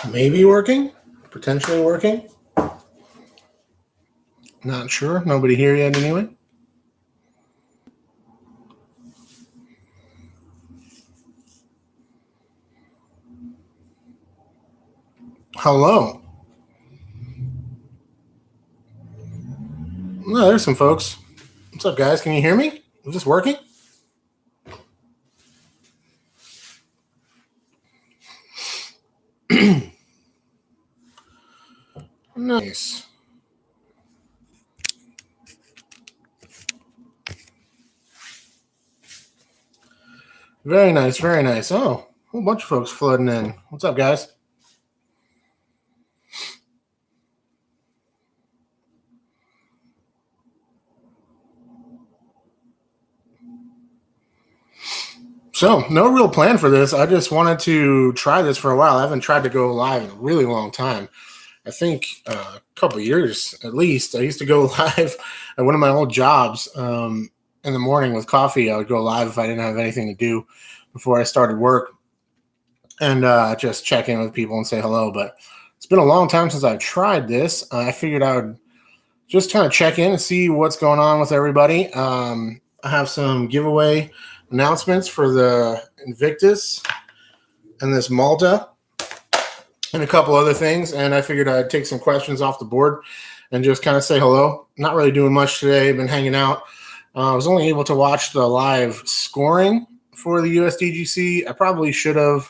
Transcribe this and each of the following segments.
Maybe working, potentially working. Not sure. Nobody here yet anyway. Hello. Oh, there's some folks. What's up, guys? Can you hear me? Is this working? Nice. Very nice, very nice. Oh, a whole bunch of folks flooding in. What's up, guys? So, no real plan for this. I just wanted to try this for a while. I haven't tried to go live in a really long time. I think a couple of years at least. I used to go live at one of my old jobs in the morning with coffee. I would go live if I didn't have anything to do before I started work and just check in with people and say hello. But it's been a long time since I've tried this. I figured I would just kind of check in and see what's going on with everybody. I have some giveaway announcements for the Invictus and this Malta and a couple other things, and I figured I'd take some questions off the board and just kind of say hello. Not really doing much today. Been hanging out. I was only able to watch the live scoring for the USDGC. I probably should have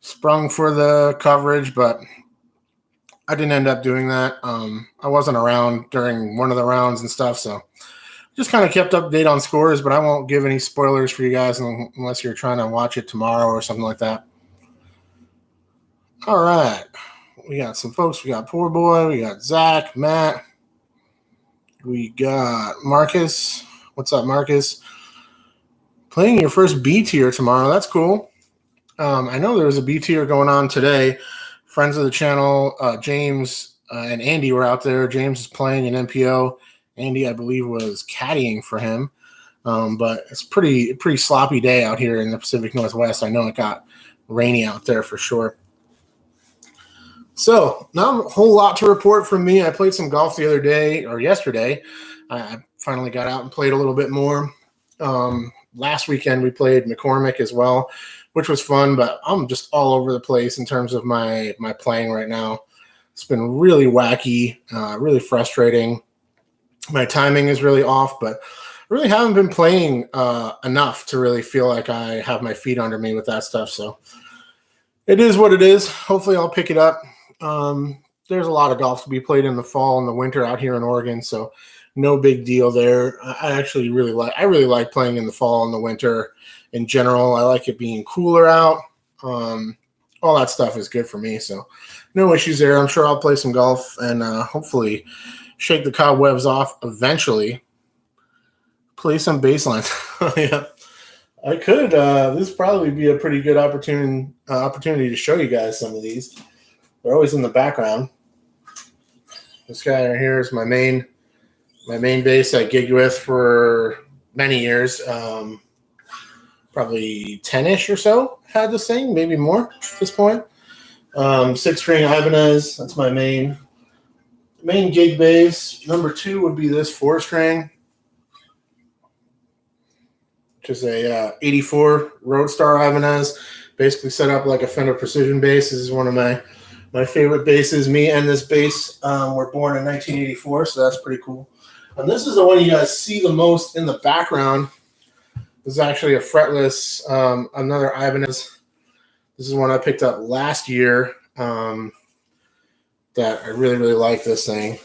sprung for the coverage, but I didn't end up doing that. I wasn't around during one of the rounds and stuff, so just kind of kept up to date on scores, but I won't give any spoilers for you guys unless you're trying to watch it tomorrow or something like that. All right. We got some folks. We got Poor Boy. We got Zach, Matt. We got Marcus. What's up, Marcus? Playing your first B tier tomorrow. That's cool. I know there was a B tier going on today. Friends of the channel, James and Andy were out there. James is playing an MPO. Andy, I believe, was caddying for him. But it's pretty sloppy day out here in the Pacific Northwest. I know it got rainy out there for sure. So, not a whole lot to report from me. I played some golf the other day, or yesterday. I finally got out and played a little bit more. Last weekend, we played McCormick as well, which was fun, but I'm just all over the place in terms of my playing right now. It's been really wacky, really frustrating. My timing is really off, but I really haven't been playing enough to really feel like I have my feet under me with that stuff. So it is what it is. Hopefully I'll pick it up. There's a lot of golf to be played in the fall and the winter out here in Oregon, so no big deal there. I really like playing in the fall and the winter in general. I like it being cooler out. All that stuff is good for me, so no issues there. I'm sure I'll play some golf and hopefully shake the cobwebs off eventually. Play some baselines. Yeah, I could. This would probably be a pretty good opportunity to show you guys some of these. They're always in the background. This guy right here is my main bass I gigged with for many years. Probably 10-ish or so had this thing, maybe more at this point. 6-string Ibanez. That's my main gig bass. Number 2 would be this 4-string, which is a 84 Roadstar Ibanez. Basically set up like a Fender Precision bass. This is one of my favorite basses. Me and this bass were born in 1984, so that's pretty cool. And this is the one you guys see the most in the background. This is actually a fretless, another Ibanez. This is one I picked up last year that I really, really like this thing.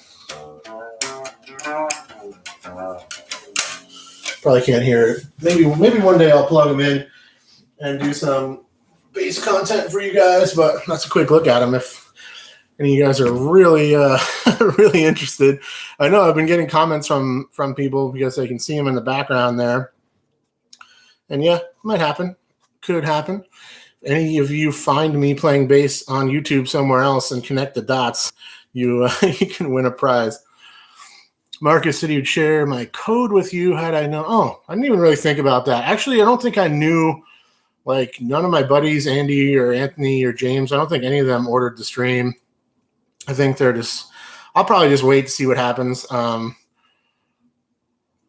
Probably can't hear it. Maybe one day I'll plug them in and do some bass content for you guys, but that's a quick look at them if any of you guys are really really interested. I know I've been getting comments from people because they can see them in the background there. And yeah, it might happen. Could happen. If any of you find me playing bass on YouTube somewhere else and connect the dots, you can win a prize. Marcus said he would share my code with you had I known. Oh, I didn't even really think about that. Actually, I don't think I knew Like none of my buddies, Andy or Anthony or James, I don't think any of them ordered the stream. I think they're just, I'll probably just wait to see what happens.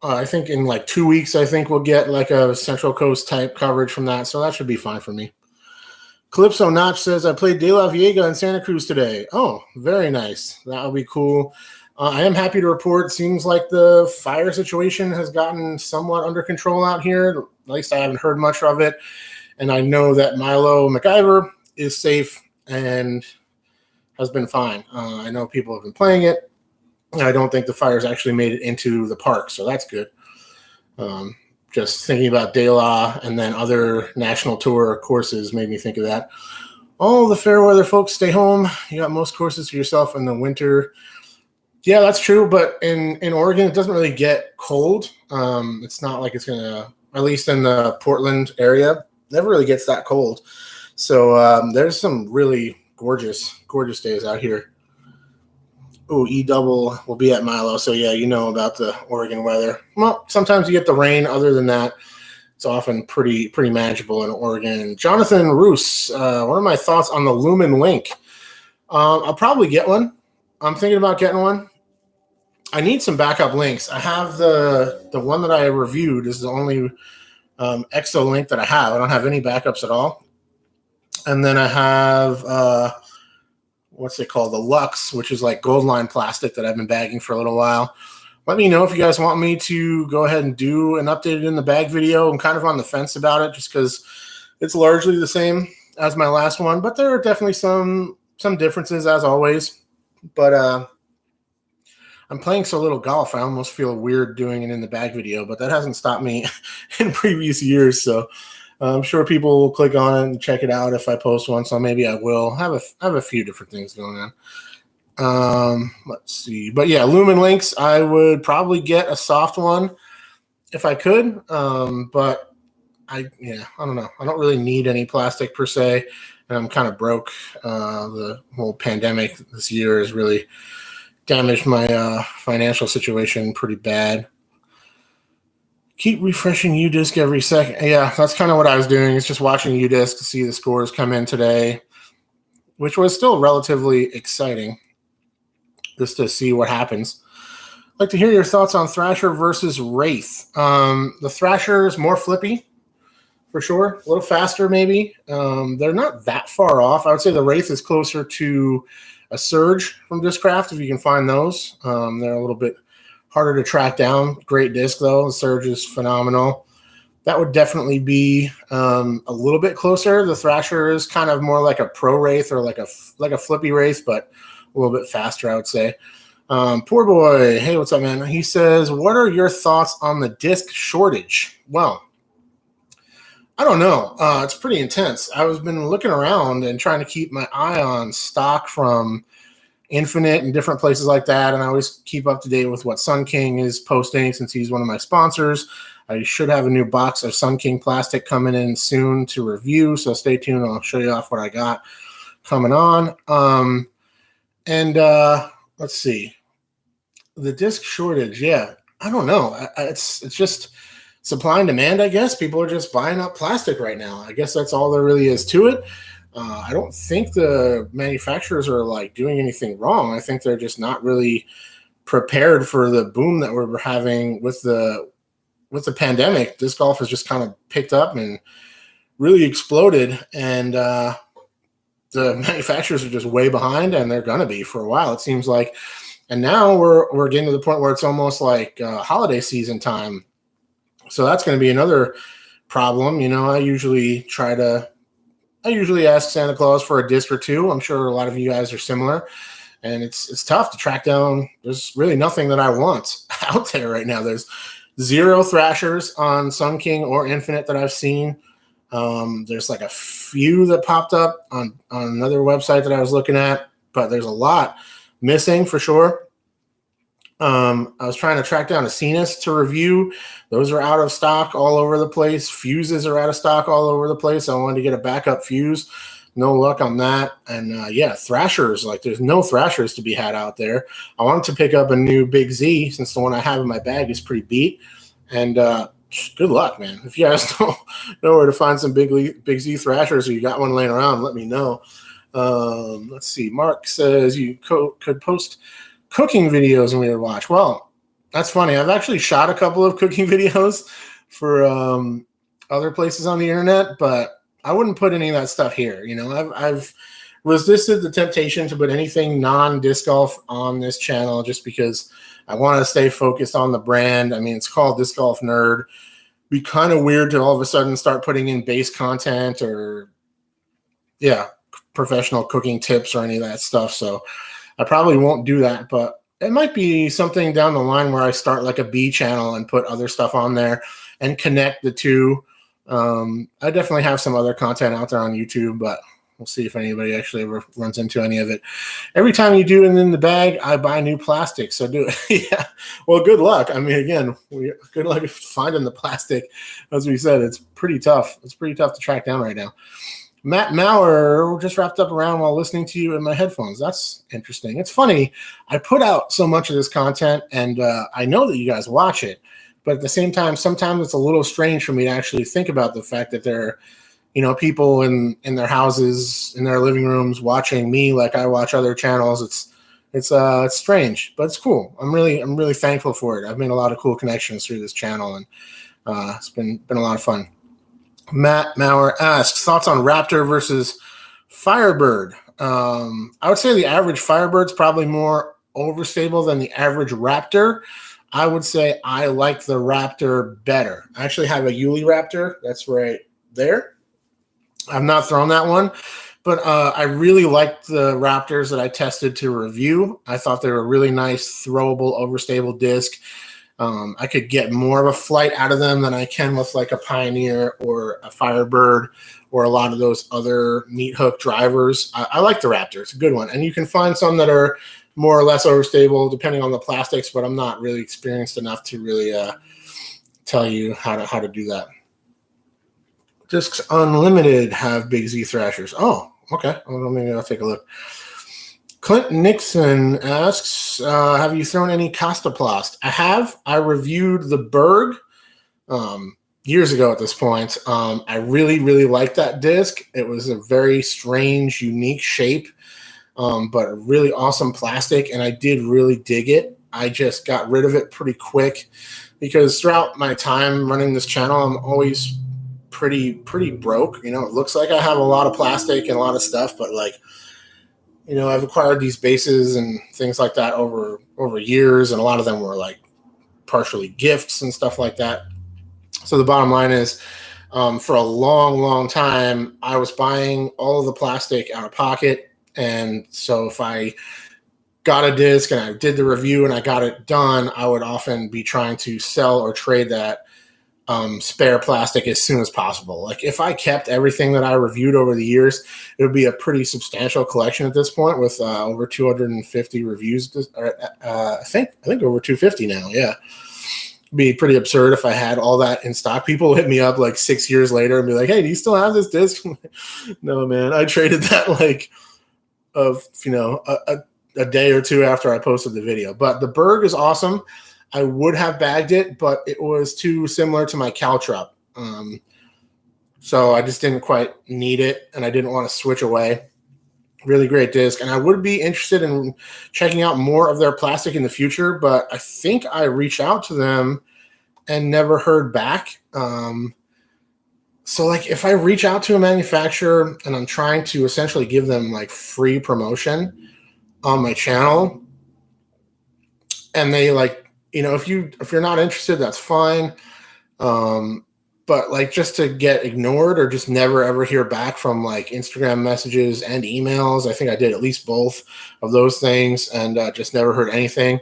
I think in like 2 weeks, I think we'll get like a Central Coast type coverage from that. So that should be fine for me. Calypso Notch says, I played De La Viega in Santa Cruz today. Oh, very nice. That'll be cool. I am happy to report, it seems like the fire situation has gotten somewhat under control out here. At least I haven't heard much of it. And I know that Milo MacIver is safe and has been fine. I know people have been playing it. I don't think the fire's actually made it into the park, so that's good. Just thinking about De La and then other national tour courses made me think of that. All the fair weather folks stay home. You got most courses to yourself in the winter. Yeah, that's true, but in Oregon, it doesn't really get cold. It's not like it's going to, at least in the Portland area, never really gets that cold. So there's some really gorgeous days out here. Oh, E-double will be at Milo. So, yeah, you know about the Oregon weather. Well, sometimes you get the rain. Other than that, it's often pretty manageable in Oregon. Jonathan Roos, what are my thoughts on the Lumen link? I'll probably get one. I'm thinking about getting one. I need some backup links. I have the one that I reviewed is the only EXO link that I have. I don't have any backups at all. And then I have what's it called? The Lux, which is like gold line plastic that I've been bagging for a little while. Let me know if you guys want me to go ahead and do an updated in the bag video. I'm kind of on the fence about it just because it's largely the same as my last one, but there are definitely some differences as always. But I'm playing so little golf, I almost feel weird doing it in the bag video, but that hasn't stopped me in previous years. So I'm sure people will click on it and check it out if I post one. So maybe I will have a few different things going on. Let's see. But yeah, Lumen links, I would probably get a soft one if I could. But I don't know. I don't really need any plastic per se. And I'm kind of broke. The whole pandemic this year has really damaged my financial situation pretty bad. Keep refreshing UDisc every second. Yeah, that's kind of what I was doing. It's just watching UDisc to see the scores come in today, which was still relatively exciting just to see what happens. I'd like to hear your thoughts on Thrasher versus Wraith. The Thrasher is more flippy, for sure. A little faster, maybe. They're not that far off. I would say the Wraith is closer to a Surge from Discraft, if you can find those. They're a little bit harder to track down. Great disc, though. The Surge is phenomenal. That would definitely be a little bit closer. The Thrasher is kind of more like a pro Wraith or like a flippy Wraith, but a little bit faster, I would say. Poor boy. Hey, what's up, man? He says, what are your thoughts on the disc shortage? Well, I don't know. It's pretty intense. I've been looking around and trying to keep my eye on stock from Infinite and different places like that, and I always keep up to date with what Sun King is posting since he's one of my sponsors. I should have a new box of Sun King plastic coming in soon to review, so stay tuned. I'll show you off what I got coming on. Let's see. The disc shortage, yeah. I don't know. It's just supply and demand, I guess. People are just buying up plastic right now. I guess that's all there really is to it. I don't think the manufacturers are like doing anything wrong. I think they're just not really prepared for the boom that we're having with the pandemic. Disc golf has just kind of picked up and really exploded, and the manufacturers are just way behind, and they're gonna be for a while, it seems like. And now we're getting to the point where it's almost like holiday season time. So that's going to be another problem. You know, I usually ask Santa Claus for a disc or two. I'm sure a lot of you guys are similar, and it's tough to track down. There's really nothing that I want out there right now. There's 0 Thrashers on Sun King or Infinite that I've seen. There's like a few that popped up on another website that I was looking at, but there's a lot missing for sure. I was trying to track down a Cenas to review. Those are out of stock all over the place. Fuses are out of stock all over the place. I wanted to get a backup fuse. No luck on that. And Thrashers, like there's no Thrashers to be had out there. I wanted to pick up a new Big Z since the one I have in my bag is pretty beat. And good luck, man. If you guys don't know where to find some Big Z Thrashers, or you got one laying around, let me know. Let's see. Mark says you could post cooking videos and we would watch. Well, that's funny. I've actually shot a couple of cooking videos for other places on the internet, but I wouldn't put any of that stuff here. You know, I've resisted the temptation to put anything non-disc golf on this channel just because I want to stay focused on the brand. I mean, it's called Disc Golf Nerd. Be kind of weird to all of a sudden start putting in base content or, professional cooking tips or any of that stuff. So I probably won't do that, but it might be something down the line where I start like a B channel and put other stuff on there and connect the two. I definitely have some other content out there on YouTube, but we'll see if anybody actually ever runs into any of it. Every time you do it in the bag, I buy new plastic. So do it. Yeah. Well, good luck. I mean, again, good luck finding the plastic. As we said, it's pretty tough. It's pretty tough to track down right now. Matt Maurer just wrapped up around while listening to you in my headphones. That's interesting. It's funny. I put out so much of this content, and I know that you guys watch it. But at the same time, sometimes it's a little strange for me to actually think about the fact that there are, people in their houses, in their living rooms, watching me like I watch other channels. It's strange, but it's cool. I'm really thankful for it. I've made a lot of cool connections through this channel, and it's been a lot of fun. Matt Maurer asks thoughts on Raptor versus Firebird. I would say the average Firebird's probably more overstable than the average Raptor. I would say I like the Raptor better. I actually have a Yuli Raptor. That's right there. I've not thrown that one, but I really liked the Raptors that I tested to review. I thought they were a really nice, throwable, overstable disc. I could get more of a flight out of them than I can with like a Pioneer or a Firebird or a lot of those other meat hook drivers. I like the Raptor. It's a good one. And you can find some that are more or less overstable depending on the plastics, but I'm not really experienced enough to really tell you how to do that. Discs Unlimited have Big Z Thrashers. Oh, okay. Well, maybe I'll take a look. Clint Nixon asks, have you thrown any Costaplast? I have. I reviewed the Berg years ago at this point. I really, really liked that disc. It was a very strange, unique shape, but a really awesome plastic, and I did really dig it. I just got rid of it pretty quick because throughout my time running this channel, I'm always pretty broke. It looks like I have a lot of plastic and a lot of stuff, but I've acquired these bases and things like that over years, and a lot of them were like partially gifts and stuff like that. So the bottom line is, for a long time, I was buying all of the plastic out of pocket. And so if I got a disc and I did the review and I got it done, I would often be trying to sell or trade that spare plastic as soon as possible. Like if I kept everything that I reviewed over the years, it would be a pretty substantial collection at this point with over 250 reviews. I think over 250 now. Yeah. It'd be pretty absurd if I had all that in stock. People will hit me up like 6 years later and be like, hey, do you still have this disc? No, man, I traded that a day or two after I posted the video. But the Berg is awesome. I would have bagged it, but it was too similar to my Caltrup. So I just didn't quite need it, and I didn't want to switch away. Really great disc, and I would be interested in checking out more of their plastic in the future, but I think I reached out to them and never heard back. So if I reach out to a manufacturer and I'm trying to essentially give them free promotion on my channel, and they if you're not interested, that's fine. But just to get ignored or just never ever hear back from Instagram messages and emails, I think I did at least both of those things and just never heard anything.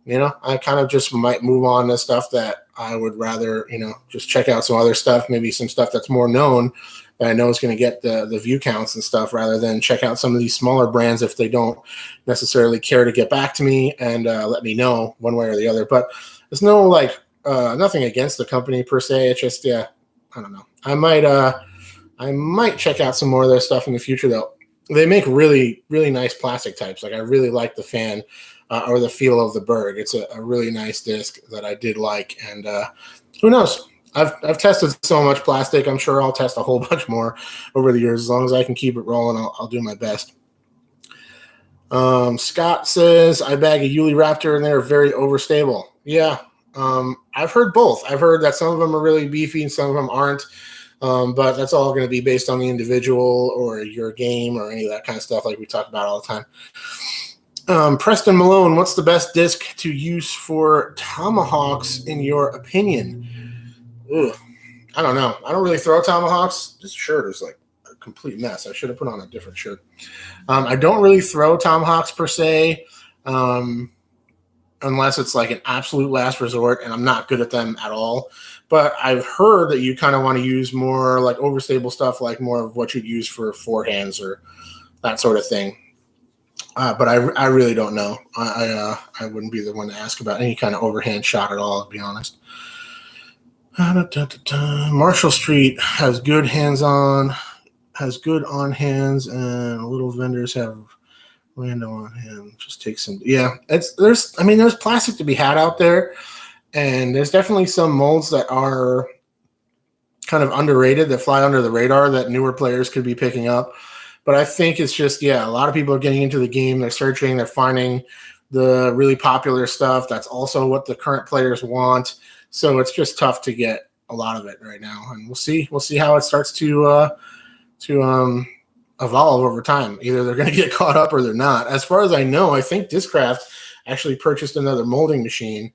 I kind of just might move on to stuff that I would rather, just check out some other stuff, maybe some stuff that's more known that I know is going to get the view counts and stuff, rather than check out some of these smaller brands if they don't necessarily care to get back to me and let me know one way or the other. But there's no nothing against the company per se. It's just, I don't know. I might check out some more of their stuff in the future though. They make really, really nice plastic types. I really like the fan or the feel of the Berg. It's a really nice disc that I did like, and who knows? I've tested so much plastic. I'm sure I'll test a whole bunch more over the years. As long as I can keep it rolling, I'll do my best. Scott says, I bag a Yuli Raptor and they're very overstable. Yeah, I've heard both. I've heard that some of them are really beefy and some of them aren't. But that's all going to be based on the individual or your game or any of that kind of stuff like we talk about all the time. Preston Malone, what's the best disc to use for Tomahawks in your opinion? Ugh, I don't know. I don't really throw Tomahawks. This shirt is like a complete mess. I should have put on a different shirt. I don't really throw Tomahawks per se, unless it's like an absolute last resort, and I'm not good at them at all. But I've heard that you kind of want to use more like overstable stuff, like more of what you'd use for forehands or that sort of thing. But I really don't know. I wouldn't be the one to ask about any kind of overhand shot at all, to be honest. Marshall Street has good hands-on. Has good on hands, and little vendors have random on hand. Just take some. Yeah, there's plastic to be had out there, and there's definitely some molds that are kind of underrated that fly under the radar that newer players could be picking up. But I think it's just a lot of people are getting into the game. They're searching. They're finding the really popular stuff. That's also what the current players want. So it's just tough to get a lot of it right now, and we'll see. We'll see how it starts to evolve over time. Either they're going to get caught up or they're not. As far as I know, I think Discraft actually purchased another molding machine,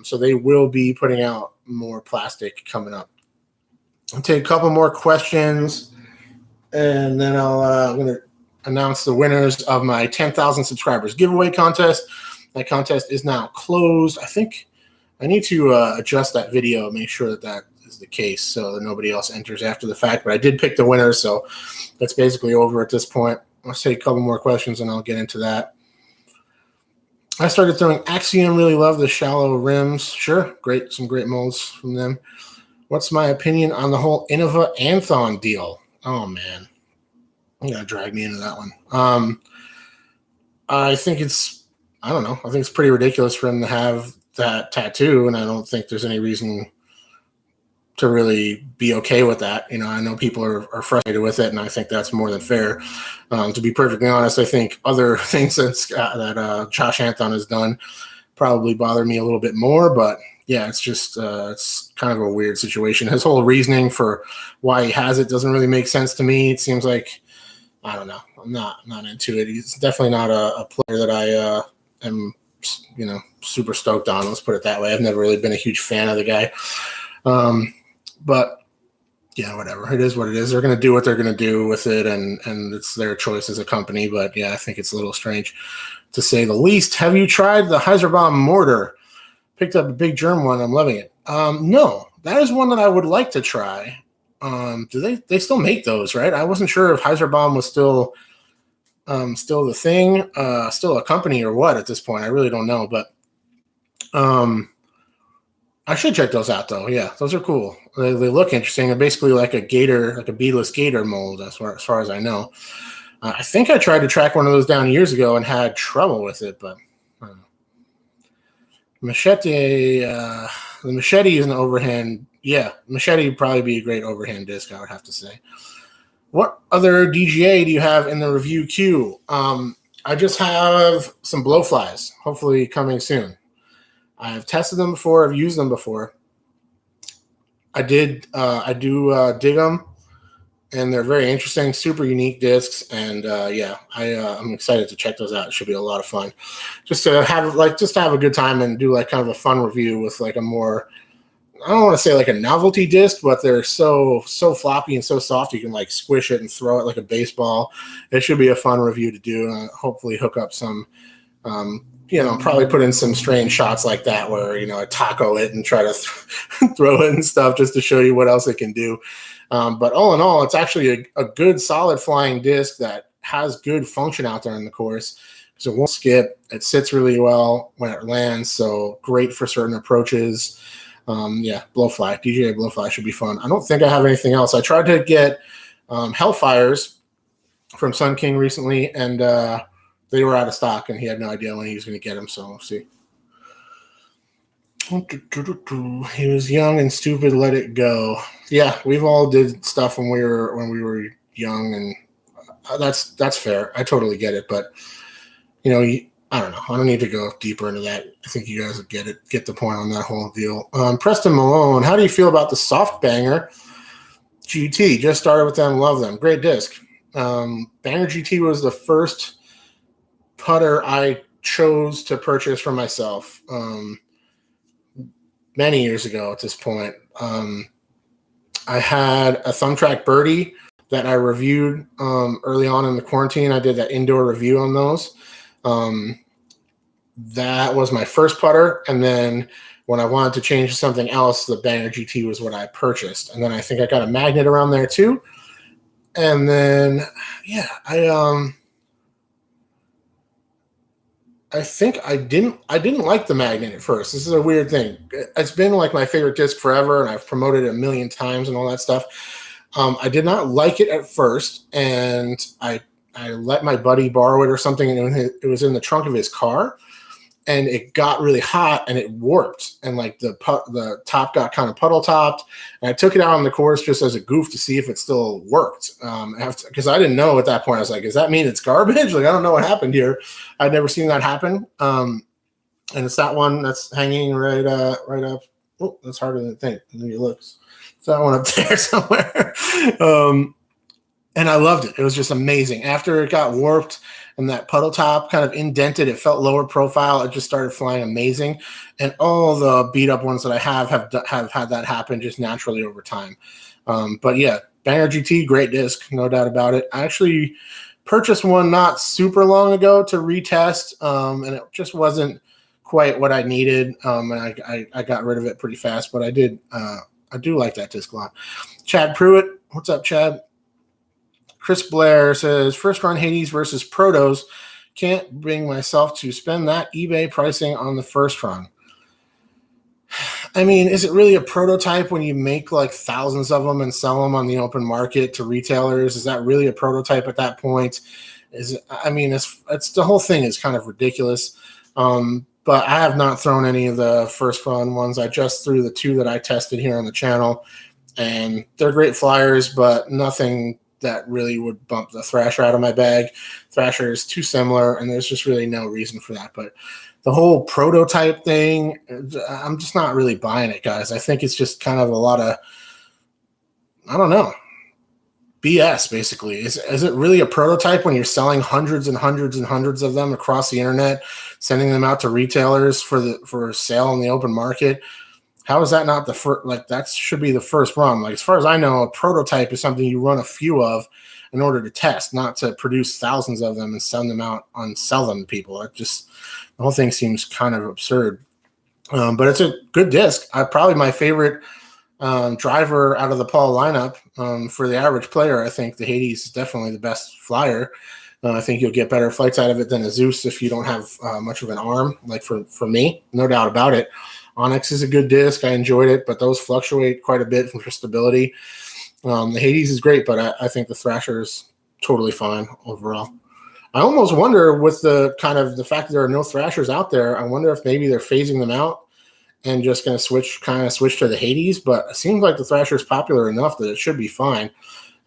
so they will be putting out more plastic coming up. I'll take a couple more questions, and then I'm going to announce the winners of my 10,000 subscribers giveaway contest. That contest is now closed. I think I need to adjust that video, make sure that is the case so that nobody else enters after the fact. But I did pick the winner, so that's basically over at this point. Let's take a couple more questions and I'll get into that. I started throwing Axiom. Really love the shallow rims. Sure, great, some great molds from them. What's my opinion on the whole Innova Anthon deal? Oh man, you gotta drag me into that one. I think I don't know. I think it's pretty ridiculous for him to have that tattoo, and I don't think there's any reason to really be okay with that. I know people are frustrated with it, and I think that's more than fair. To be perfectly honest, I think other things that Josh Anthon has done probably bother me a little bit more, but yeah, it's just it's kind of a weird situation. His whole reasoning for why he has it doesn't really make sense to me. It seems like, I don't know. I'm not into it. He's definitely not a player that I am, super stoked on. Let's put it that way. I've never really been a huge fan of the guy. But yeah, whatever. It is what it is. They're going to do what they're going to do with it, and it's their choice as a company. But yeah, I think it's a little strange, to say the least. Have you tried the Heiserbomb mortar? Picked up a big germ one. I'm loving it. No, that is one that I would like to try. Do they still make those, right? I wasn't sure if Heiserbomb was still the thing, still a company or what at this point. I really don't know, but I should check those out though. Yeah, those are cool. They look interesting. They're basically like a gator, like a beadless gator mold, as far as I know. I think I tried to track one of those down years ago and had trouble with it, but I don't know. Machete, the Machete is an overhand. Yeah, Machete would probably be a great overhand disc, I would have to say. What other DGA do you have in the review queue? I just have some blowflies, hopefully coming soon. I've tested them before. I've used them before. I do dig them, and they're very interesting, super unique discs. And I'm excited to check those out. It should be a lot of fun, just to have a good time and do like kind of a fun review with like a more, I don't want to say like a novelty disc, but they're so floppy and so soft you can like squish it and throw it like a baseball. It should be a fun review to do, and hopefully hook up some. Probably put in some strange shots like that where, I taco it and try to throw it and stuff just to show you what else it can do. But all in all, it's actually a good, solid flying disc that has good function out there in the course. So it won't skip. It sits really well when it lands, so great for certain approaches. Blowfly, DJA Blowfly should be fun. I don't think I have anything else. I tried to get Hellfires from Sun King recently, and they were out of stock, and he had no idea when he was going to get them, so we'll see. He was young and stupid. Let it go. Yeah, we've all did stuff when we were young, and that's fair. I totally get it, but I don't know. I don't need to go deeper into that. I think you guys get the point on that whole deal. Preston Malone, how do you feel about the Soft Banger GT? Just started with them. Love them. Great disc. Banger GT was the first putter I chose to purchase for myself many years ago at this point. I had a Thumbtrack Birdie that I reviewed early on in the quarantine. I did that indoor review on those. That was my first putter, and then when I wanted to change to something else, the Banger GT was what I purchased. And then I think I got a magnet around there too. And then I think I didn't like the magnet at first. This is a weird thing. It's been like my favorite disc forever, and I've promoted it a million times and all that stuff. I did not like it at first, and I let my buddy borrow it or something, and it was in the trunk of his car, and it got really hot and it warped, and like the top got kind of puddle topped, and I took it out on the course just as a goof to see if it still worked. Because I didn't know at that point. I was like, does that mean it's garbage? Like, I don't know what happened here. I'd never seen that happen. And it's that one that's hanging right up. Oh, that's harder than I think. Maybe it looks. It's that one up there somewhere. And I loved it. It was just amazing. After it got warped and that puddle top kind of indented, it felt lower profile. It just started flying amazing. And all the beat up ones that I have had that happen just naturally over time. But yeah, Banger GT, great disc, no doubt about it. I actually purchased one not super long ago to retest, and it just wasn't quite what I needed. And I got rid of it pretty fast, but I do like that disc a lot. Chad Pruitt, what's up, Chad? Chris Blair says, first run Hades versus Protos. Can't bring myself to spend that eBay pricing on the first run. I mean, is it really a prototype when you make like thousands of them and sell them on the open market to retailers? Is that really a prototype at that point? It's the whole thing is kind of ridiculous. But I have not thrown any of the first run ones. I just threw the two that I tested here on the channel, and they're great flyers, but nothing that really would bump the Thrasher out of my bag. Thrasher is too similar, and there's just really no reason for that. But the whole prototype thing, I'm just not really buying it, guys. I think it's just kind of a lot of, I don't know, BS, basically. Is it really a prototype when you're selling hundreds and hundreds and hundreds of them across the internet, sending them out to retailers for sale on the open market? How is that not the first? Like, that should be the first run. Like, as far as I know, a prototype is something you run a few of in order to test, not to produce thousands of them and send them out and sell them to people. The whole thing seems kind of absurd. But it's a good disc. Probably my favorite driver out of the Paul lineup. For the average player, I think the Hades is definitely the best flyer. I think you'll get better flights out of it than a Zeus if you don't have much of an arm, like for me, no doubt about it. Onyx is a good disc. I enjoyed it, but those fluctuate quite a bit for stability. The Hades is great, but I think the Thrasher is totally fine overall. I almost wonder, with the fact that there are no Thrashers out there, I wonder if maybe they're phasing them out and just going to switch to the Hades. But it seems like the Thrasher is popular enough that it should be fine.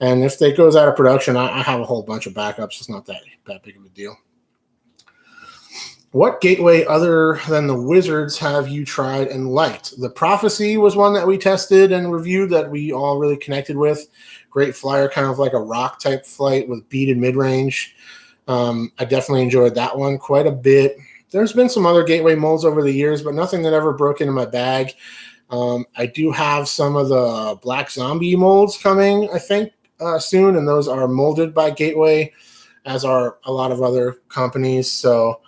And if it goes out of production, I have a whole bunch of backups. It's not that big of a deal. What gateway other than the Wizards have you tried and liked? The Prophecy was one that we tested and reviewed that we all really connected with. Great flyer, kind of like a rock type flight with beaded mid-range. I definitely enjoyed that one quite a bit. There's been some other gateway molds over the years, but nothing that ever broke into my bag. I do have some of the Black Zombie molds coming, I think, soon, and those are molded by Gateway, as are a lot of other companies. So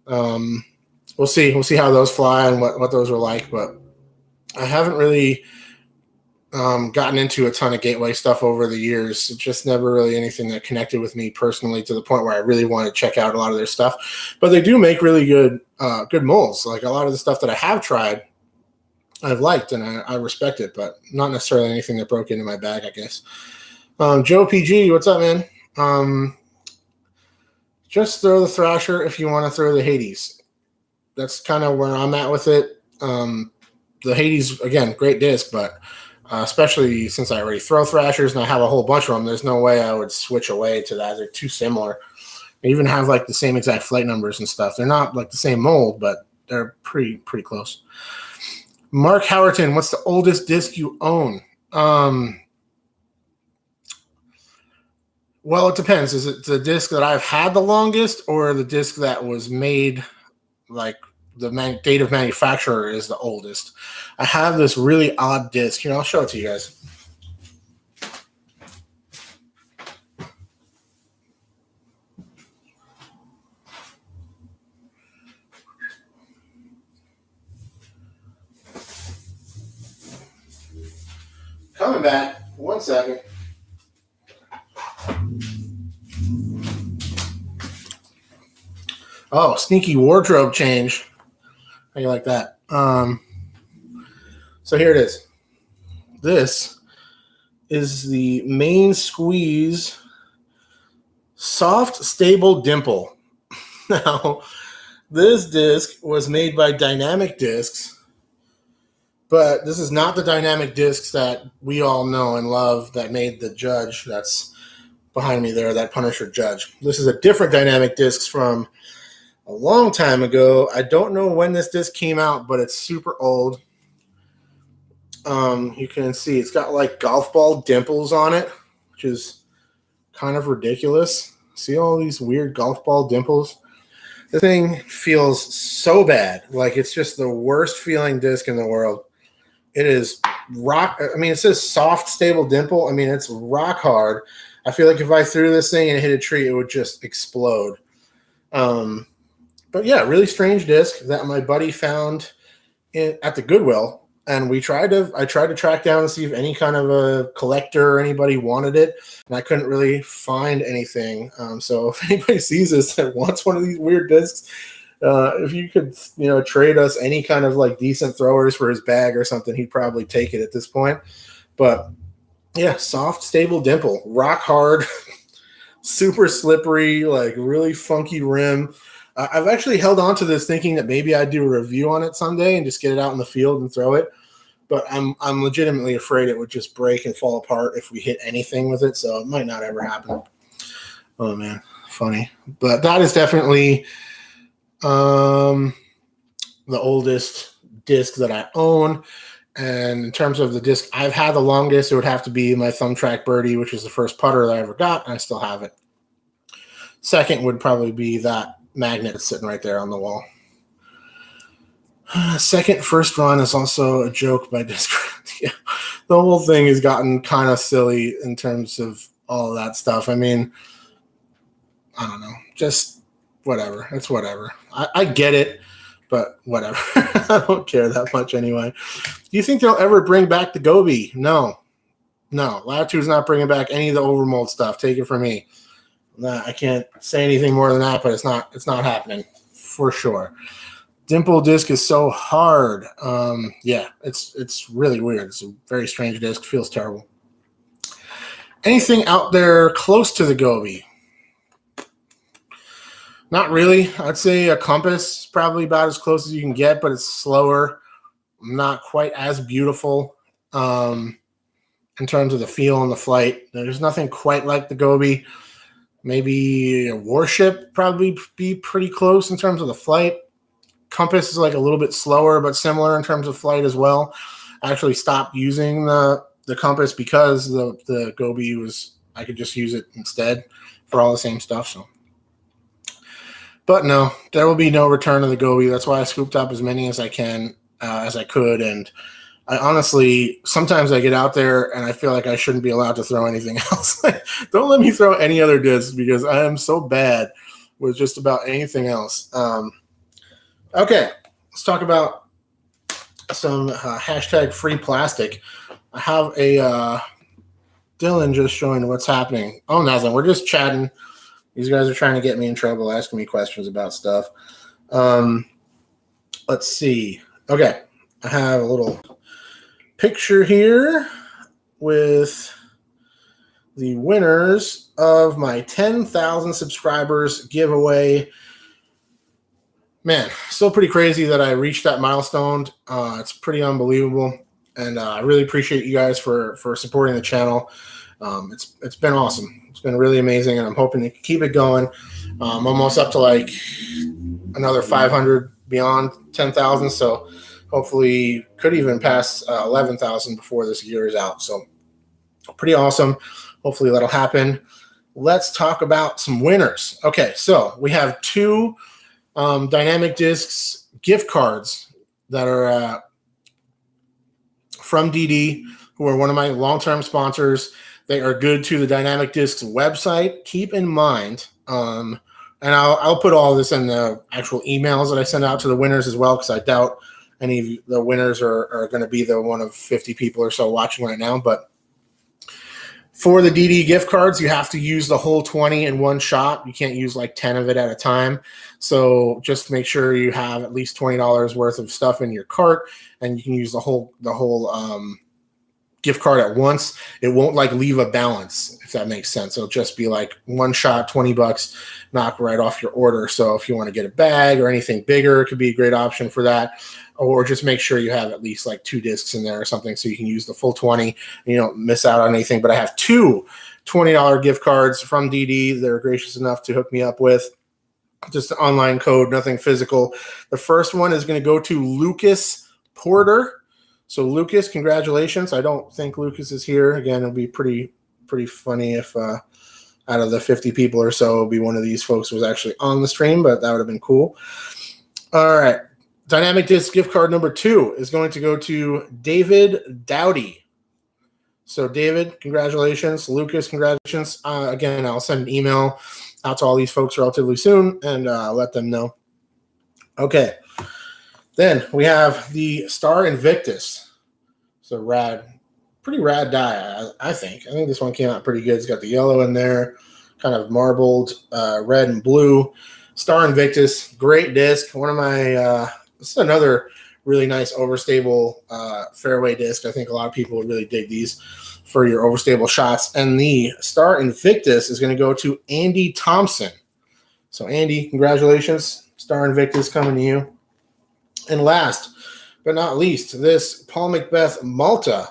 we'll see how those fly and what those are like, but I haven't really gotten into a ton of Gateway stuff over the years. It's just never really anything that connected with me personally to the point where I really want to check out a lot of their stuff. But they do make really good molds. Like, a lot of the stuff that I have tried, I've liked and I respect it, but not necessarily anything that broke into my bag, I guess. Joe PG, what's up, man? Just throw the Thrasher if you want to throw the Hades. That's kind of where I'm at with it. The Hades, again, great disc, but especially since I already throw Thrashers and I have a whole bunch of them, there's no way I would switch away to that. They're too similar. They even have like the same exact flight numbers and stuff. They're not like the same mold, but they're pretty close. Mark Howerton, what's the oldest disc you own? Well, it depends. Is it the disc that I've had the longest, or the disc that was made, like the date of manufacturer is the oldest? I have this really odd disc. Here, I'll show it to you guys. Coming back. 1 second. Oh, sneaky wardrobe change. How you like that? So here it is. This is the Main Squeeze Soft Stable Dimple. Now, this disc was made by Dynamic Discs, but this is not the Dynamic Discs that we all know and love that made the Judge that's behind me there, that Punisher Judge. This is a different Dynamic Discs from a long time ago. I don't know when this disc came out, but it's super old. You can see it's got like golf ball dimples on it, which is kind of ridiculous. See all these weird golf ball dimples? This thing feels so bad. Like, it's just the worst feeling disc in the world. It is rock. I mean, it says soft, stable dimple. I mean, it's rock hard. I feel like if I threw this thing and it hit a tree, it would just explode. But yeah, really strange disc that my buddy found at the Goodwill. And I tried to track down and see if any kind of a collector or anybody wanted it, and I couldn't really find anything. So if anybody sees this and wants one of these weird discs, if you could, trade us any kind of like decent throwers for his bag or something, he'd probably take it at this point. But yeah, soft, stable dimple, rock hard, super slippery, like really funky rim. I've actually held on to this thinking that maybe I'd do a review on it someday and just get it out in the field and throw it. But I'm legitimately afraid it would just break and fall apart if we hit anything with it. So it might not ever happen. Oh, man. Funny. But that is definitely the oldest disc that I own. And in terms of the disc I've had the longest, it would have to be my Thumbtrack Birdie, which is the first putter that I ever got, and I still have it. Second would probably be that magnet sitting right there on the wall. Second first run is also a joke by Discraft. Yeah, the whole thing has gotten kind of silly in terms of all of that stuff. I mean, I don't know, just whatever. It's whatever. I get it, but whatever. I don't care that much anyway. Do you think they'll ever bring back the Gobi? No. Latitude's not bringing back any of the overmold stuff. Take it from me. I can't say anything more than that, but it's not happening for sure. Dimple disc is so hard. Yeah, it's really weird. It's a very strange disc. Feels terrible. Anything out there close to the Gobi? Not really. I'd say a Compass is probably about as close as you can get, but it's slower. Not quite as beautiful in terms of the feel and the flight. There's nothing quite like the Gobi. Maybe a Warship probably be pretty close in terms of the flight. Compass is like a little bit slower, but similar in terms of flight as well. I actually stopped using the Compass because the Gobi I could just use it instead for all the same stuff. So, but no, there will be no return of the Gobi. That's why I scooped up as many as I could. And I honestly, sometimes I get out there and I feel like I shouldn't be allowed to throw anything else. Don't let me throw any other discs because I am so bad with just about anything else. Okay, let's talk about some hashtag free plastic. I have a Dylan just showing what's happening. Oh, nothing. We're just chatting. These guys are trying to get me in trouble, asking me questions about stuff. Let's see. Okay, I have a little picture here with the winners of my 10,000 subscribers giveaway man, still pretty crazy that I reached that milestone. It's pretty unbelievable, and I really appreciate you guys for supporting the channel. It's been awesome. It's been really amazing, and I'm hoping to keep it going. Almost up to like another 500 beyond 10,000, so hopefully could even pass 11,000 before this year is out. So pretty awesome. Hopefully that'll happen. Let's talk about some winners. Okay, so we have two Dynamic Discs gift cards that are from DD, who are one of my long-term sponsors. They are good to the Dynamic Discs website. Keep in mind, and I'll put all this in the actual emails that I send out to the winners as well, because I doubt any of the winners are going to be the one of 50 people or so watching right now. But for the DD gift cards, you have to use the whole 20 in one shot. You can't use like 10 of it at a time. So just make sure you have at least $20 worth of stuff in your cart, and you can use the whole gift card at once. It won't like leave a balance, if that makes sense. It'll just be like one shot, $20, knock right off your order. So if you want to get a bag or anything bigger, it could be a great option for that. Or just make sure you have at least like 2 discs in there or something, so you can use the full 20 and you don't miss out on anything. But I have 2 $20 gift cards from DD. They're gracious enough to hook me up with. Just an online code, nothing physical. The first one is going to go to Lucas Porter. So Lucas, congratulations. I don't think Lucas is here. Again, it'll be pretty funny if out of the 50 people or so, it'll be one of these folks was actually on the stream, but that would have been cool. All right. Dynamic Disc gift card number 2 is going to go to David Dowdy. So David, congratulations. Lucas, congratulations. Again, I'll send an email out to all these folks relatively soon and let them know. Okay. Then we have the Star Invictus. So rad, pretty rad die, I think. I think this one came out pretty good. It's got the yellow in there, kind of marbled red and blue. Star Invictus, great disc. One of my this is another really nice overstable fairway disc. I think a lot of people would really dig these for your overstable shots. And the Star Invictus is going to go to Andy Thompson. So Andy, congratulations. Star Invictus coming to you. And last but not least, this Paul Macbeth Malta.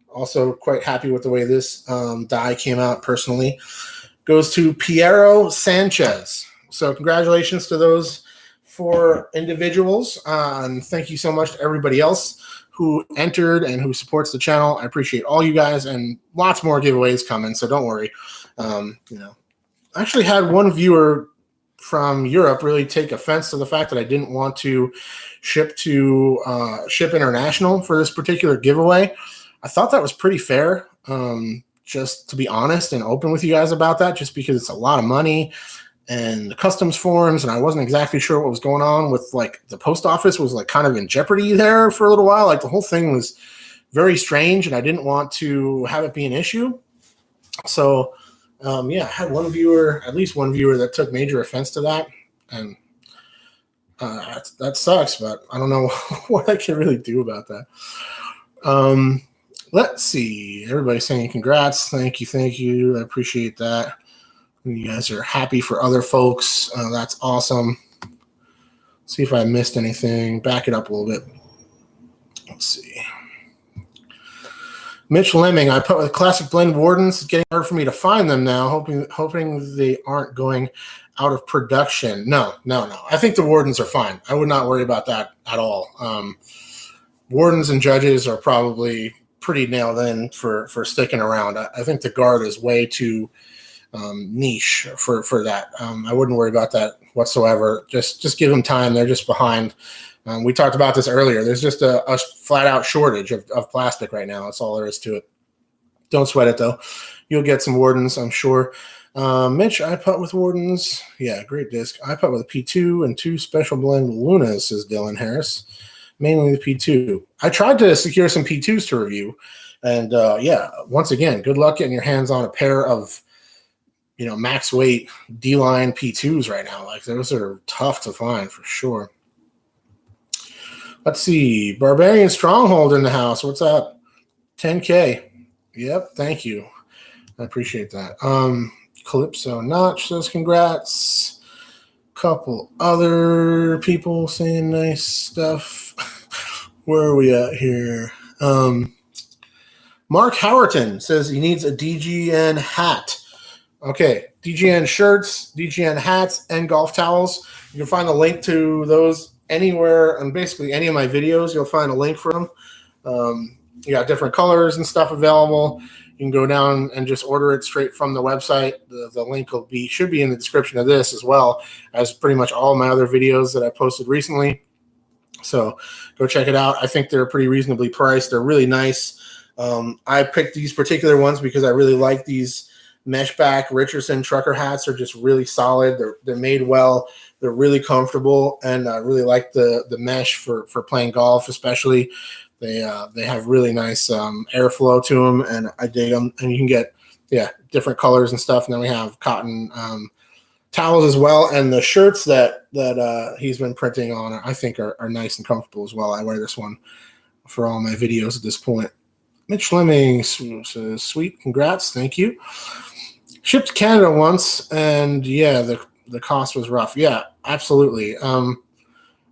Also quite happy with the way this die came out personally. Goes to Piero Sanchez. So congratulations to those 4 individuals. And thank you so much to everybody else who entered and who supports the channel. I appreciate all you guys, and lots more giveaways coming, so don't worry. I actually had one viewer from Europe really take offense to the fact that I didn't want to ship international for this particular giveaway. I thought that was pretty fair, just to be honest and open with you guys about that, just because it's a lot of money and the customs forms, and I wasn't exactly sure what was going on with, like, the post office was like kind of in jeopardy there for a little while. Like, the whole thing was very strange, and I didn't want to have it be an issue. So I had at least one viewer that took major offense to that, and that sucks, but I don't know what I can really do about that. Let's see. Everybody's saying congrats. Thank you. I appreciate that. You guys are happy for other folks. That's awesome. See if I missed anything. Back it up a little bit. Let's see. Mitch Lemming, I put with Classic Blend Wardens. It's getting hard for me to find them now, hoping they aren't going out of production. No. I think the Wardens are fine. I would not worry about that at all. Wardens and Judges are probably pretty nailed in for sticking around. I think the Guard is way too niche for that. I wouldn't worry about that whatsoever. Just give them time. They're just behind. We talked about this earlier. There's just a flat out shortage of plastic right now. That's all there is to it. Don't sweat it though. You'll get some Wardens, I'm sure. Mitch, I putt with Wardens. Yeah, great disc. I putt with a P2 and 2 special blend Lunas, says Dylan Harris. Mainly the P2. I tried to secure some P2s to review. And once again, good luck getting your hands on a pair of max weight D-line P2s right now. Like, those are tough to find for sure. Let's see. Barbarian Stronghold in the house. What's up? 10K. Yep. Thank you. I appreciate that. Calypso Notch says congrats. couple other people saying nice stuff. Where are we at here? Mark Howerton says he needs a DGN hat. Okay, DGN shirts, DGN hats, and golf towels. You can find a link to those anywhere on basically any of my videos. You'll find a link for them. You got different colors and stuff available. You can go down and just order it straight from the website. The link should be in the description of this, as well as pretty much all my other videos that I posted recently. So go check it out. I think they're pretty reasonably priced. They're really nice. I picked these particular ones because I really like these mesh back Richardson trucker hats. Are just really solid. They're made well. They're really comfortable, and I really like the mesh for playing golf, especially. They have really nice airflow to them, and I dig them. And you can get different colors and stuff. And then we have cotton towels as well, and the shirts that he's been printing on, I think are nice and comfortable as well. I wear this one for all my videos at this point. Mitch Lemming says, "Sweet, congrats, thank you." Shipped to Canada once, and the cost was rough. Yeah, absolutely.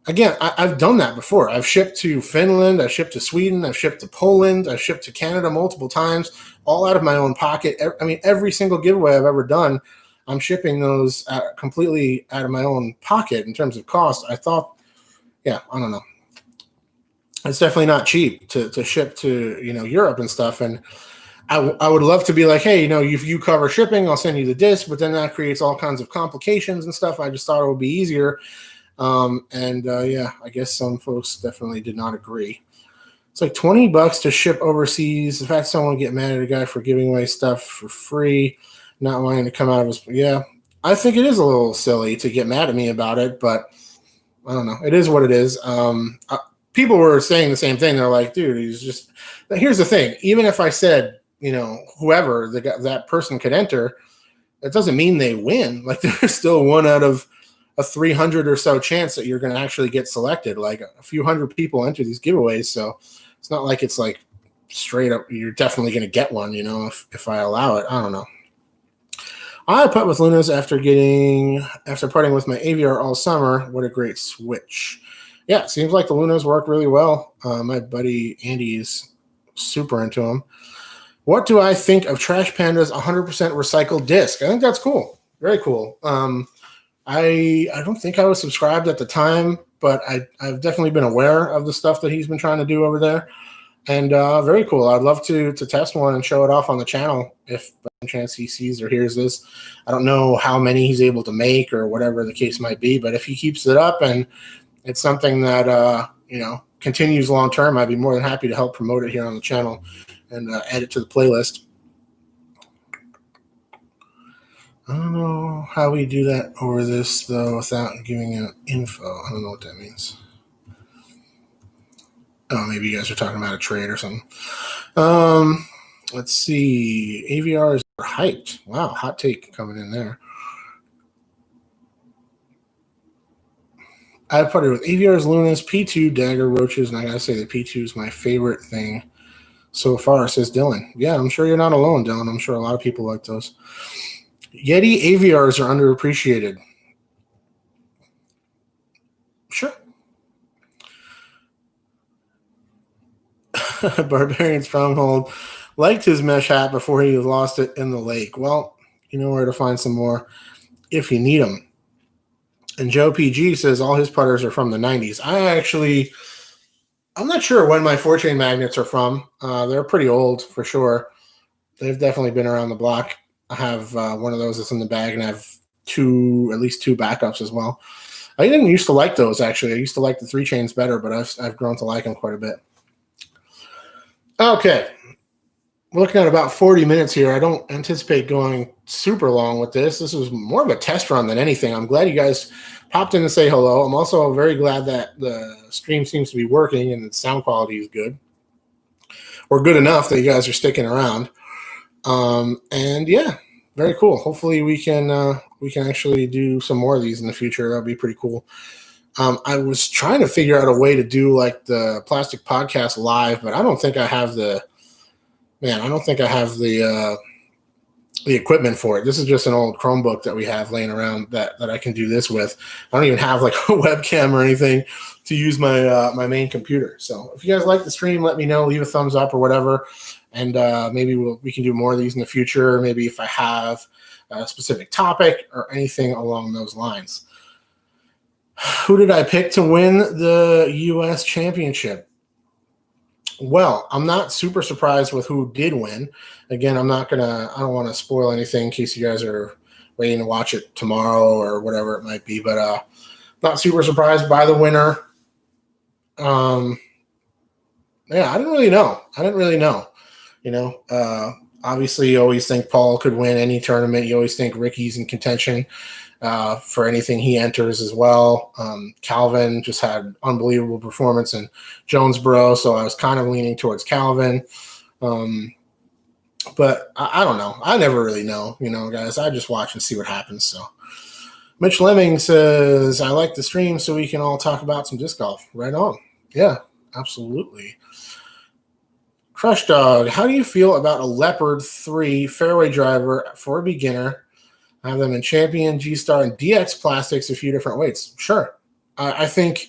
Again, I've done that before. I've shipped to Finland, I've shipped to Sweden, I've shipped to Poland, I've shipped to Canada multiple times, all out of my own pocket. I mean, every single giveaway I've ever done, I'm shipping those completely out of my own pocket in terms of cost. I thought, I don't know. It's definitely not cheap to ship to, Europe and stuff. And I would love to be like, hey, if you cover shipping, I'll send you the disc, but then that creates all kinds of complications and stuff. I just thought it would be easier. I guess some folks definitely did not agree. It's like $20 to ship overseas. The fact someone would get mad at a guy for giving away stuff for free, not wanting to come out of his, I think it is a little silly to get mad at me about it, but I don't know. It is what it is. People were saying the same thing. They're like, dude, here's the thing. Even if I said, whoever that person could enter, it doesn't mean they win. Like, there's still one out of a 300 or so chance that you're going to actually get selected. Like, a few hundred people enter these giveaways, so it's not like it's like straight up you're definitely going to get one, if I allow it. I don't know. I putt with Lunas after putting with my AVR all summer. What a great switch. Yeah, it seems like the Lunas work really well. My buddy Andy is super into them. What do I think of Trash Panda's 100% recycled disc? I think that's cool. Very cool. I don't think I was subscribed at the time, but I've definitely been aware of the stuff that he's been trying to do over there. And very cool. I'd love to test one and show it off on the channel if by any chance he sees or hears this. I don't know how many he's able to make or whatever the case might be, but if he keeps it up and it's something that continues long term, I'd be more than happy to help promote it here on the channel and add it to the playlist. I don't know how we do that over this, though, without giving out info. I don't know what that means. Oh, maybe you guys are talking about a trade or something. Let's see. AVRs are hyped. Wow, hot take coming in there. I putted with AVRs, Lunas, P2, Dagger, Roaches, and I gotta say the P2 is my favorite thing so far, says Dylan. Yeah, I'm sure you're not alone, Dylan. I'm sure a lot of people like those. Yeti AVRs are underappreciated. Sure. Barbarian Stronghold liked his mesh hat before he lost it in the lake. Well, you know where to find some more if you need them. And Joe PG says all his putters are from the 90s. I'm not sure when my 4-chain magnets are from. They're pretty old for sure. They've definitely been around the block. I have one of those that's in the bag, and I have at least two backups as well. I didn't used to like those, actually. I used to like the 3-chains better, but I've grown to like them quite a bit. Okay. Looking at about 40 minutes here. I don't anticipate going super long with this. This was more of a test run than anything. I'm glad you guys popped in to say hello. I'm also very glad that the stream seems to be working and the sound quality is good. Or good enough that you guys are sticking around. And yeah, very cool. Hopefully we can actually do some more of these in the future. That'll be pretty cool. I was trying to figure out a way to do like the Plastic Podcast live, but I don't think I have the the equipment for it. This is just an old Chromebook that we have laying around that I can do this with. I don't even have like a webcam or anything to use my my main computer. So if you guys like the stream, let me know. Leave a thumbs up or whatever, and maybe we can do more of these in the future. Maybe if I have a specific topic or anything along those lines. Who did I pick to win the U.S. Championship? Well, I'm not super surprised with who did win. Again, I don't want to spoil anything in case you guys are waiting to watch it tomorrow or whatever it might be, but not super surprised by the winner. Yeah, I didn't really know. You know, obviously you always think Paul could win any tournament. You always think Ricky's in contention for anything he enters as well. Calvin just had unbelievable performance in Jonesboro, so I was kind of leaning towards Calvin. But I don't know. I never really know, you know, guys. I just watch and see what happens. So Mitch Lemming says, I like the stream so we can all talk about some disc golf. Right on. Yeah, absolutely. Crush Dog, how do you feel about a Leopard 3 fairway driver for a beginner? I have them in Champion, G-Star, and DX plastics, a few different weights. Sure. I think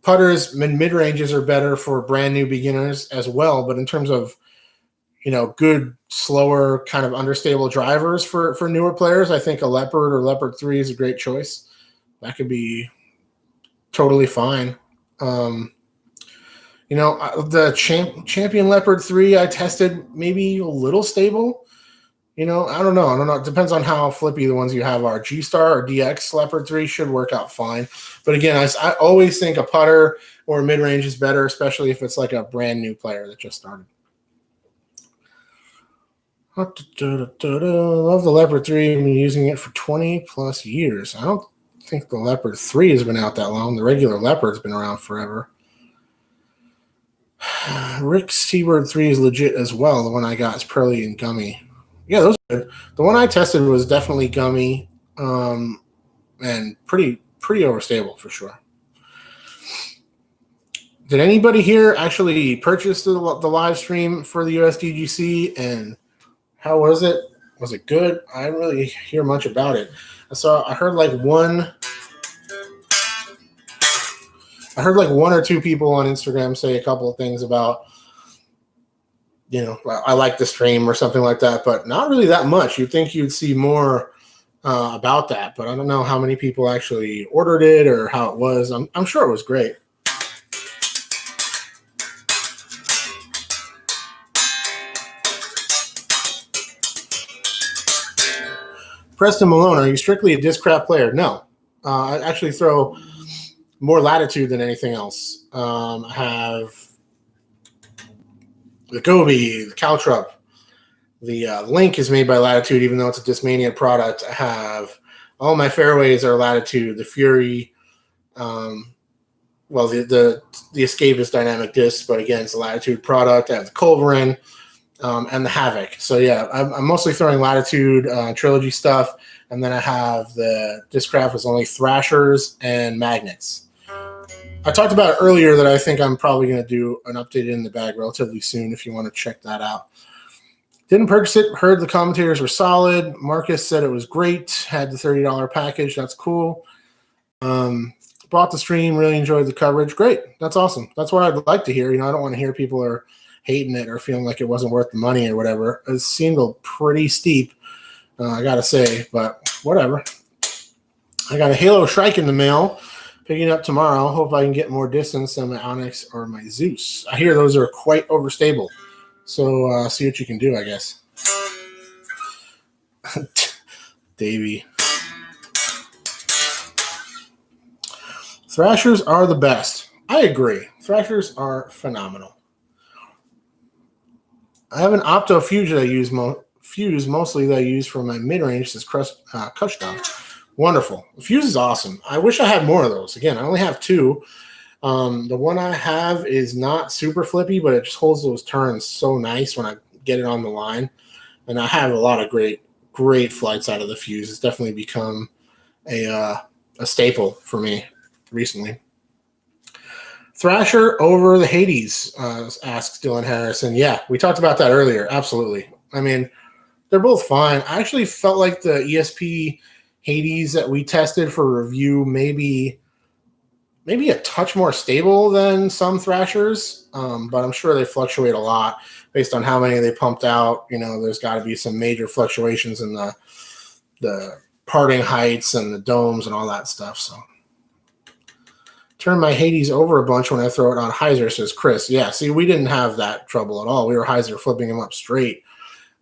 putters mid-ranges are better for brand new beginners as well, but in terms of, you know, good, slower, kind of understable drivers for newer players, I think a Leopard or Leopard 3 is a great choice. That could be totally fine. You know, the Champion Leopard 3 I tested maybe a little stable. You know, I don't know. It depends on how flippy the ones you have are. G-Star or DX Leopard 3 should work out fine. But again, I always think a putter or mid-range is better, especially if it's like a brand new player that just started. Love the Leopard 3. I've been using it for 20 plus years. I don't think the Leopard 3 has been out that long. The regular Leopard's been around forever. Rick's T-Bird 3 is legit as well. The one I got is pearly and gummy. Yeah, those are good. The one I tested was definitely gummy and pretty overstable for sure. Did anybody here actually purchase the live stream for the USDGC, and how was it? Was it good? I didn't really hear much about it. I heard like one or two people on Instagram say a couple of things about, you know, I like the stream or something like that, but not really that much. You'd think you'd see more about that, but I don't know how many people actually ordered it or how it was. I'm sure it was great. Preston Malone, are you strictly a Discraft player? No. I actually throw more Latitude than anything else. I have the Gobi, the Caltrup. The Link is made by Latitude, even though it's a Discmania product. I have all my fairways are Latitude. The Fury, the Escape is dynamic disc, but again, it's a Latitude product. I have the Culverin and the Havoc. So yeah, I'm mostly throwing Latitude trilogy stuff, and then I have the Discraft with only Thrashers and Magnets. I talked about it earlier that I think I'm probably going to do an update in the bag relatively soon if you want to check that out. Didn't purchase it. Heard the commentators were solid. Marcus said it was great. Had the $30 package. That's cool. Bought the stream. Really enjoyed the coverage. Great. That's awesome. That's what I'd like to hear. You know, I don't want to hear people are hating it or feeling like it wasn't worth the money or whatever. It seemed pretty steep, I got to say, but whatever. I got a Halo Shrike in the mail. Picking up tomorrow. Hope I can get more distance than my Onyx or my Zeus. I hear those are quite overstable. So see what you can do, I guess. Davey. Thrashers are the best. I agree. Thrashers are phenomenal. I have an Opto Fuse that I use mostly that I use for my mid-range. This Custom. Wonderful. Fuse is awesome. I wish I had more of those. Again, I only have two. The one I have is not super flippy, but it just holds those turns so nice when I get it on the line. And I have a lot of great flights out of the Fuse. It's definitely become a staple for me recently. Thrasher over the Hades, asks Dylan Harrison. Yeah, we talked about that earlier. Absolutely. I mean, They're both fine. I actually felt like the ESP Hades that we tested for review maybe a touch more stable than some Thrashers, but I'm sure they fluctuate a lot based on how many they pumped out. You know, there's got to be some major fluctuations in the parting heights and the domes and all that stuff. So, turn my Hades over a bunch when I throw it on hyzer, says Chris. Yeah, see, we didn't have that trouble at all. We were hyzer flipping them up straight.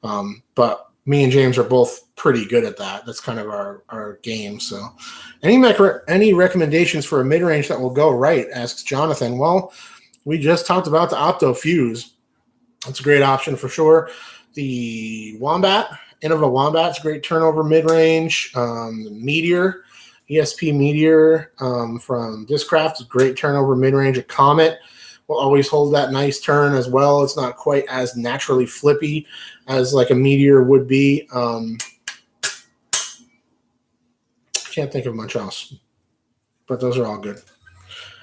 But me and James are both pretty good at that. That's kind of our game. So, any recommendations for a mid-range that will go right, asks Jonathan. Well, we just talked about the Opto Fuse. That's a great option for sure. The Wombat, Innova Wombat's a great turnover mid-range. Meteor, ESP Meteor from Discraft is a great turnover mid-range. A Comet will always hold that nice turn as well. It's not quite as naturally flippy as like a Meteor would be. Can't think of much else, but those are all good.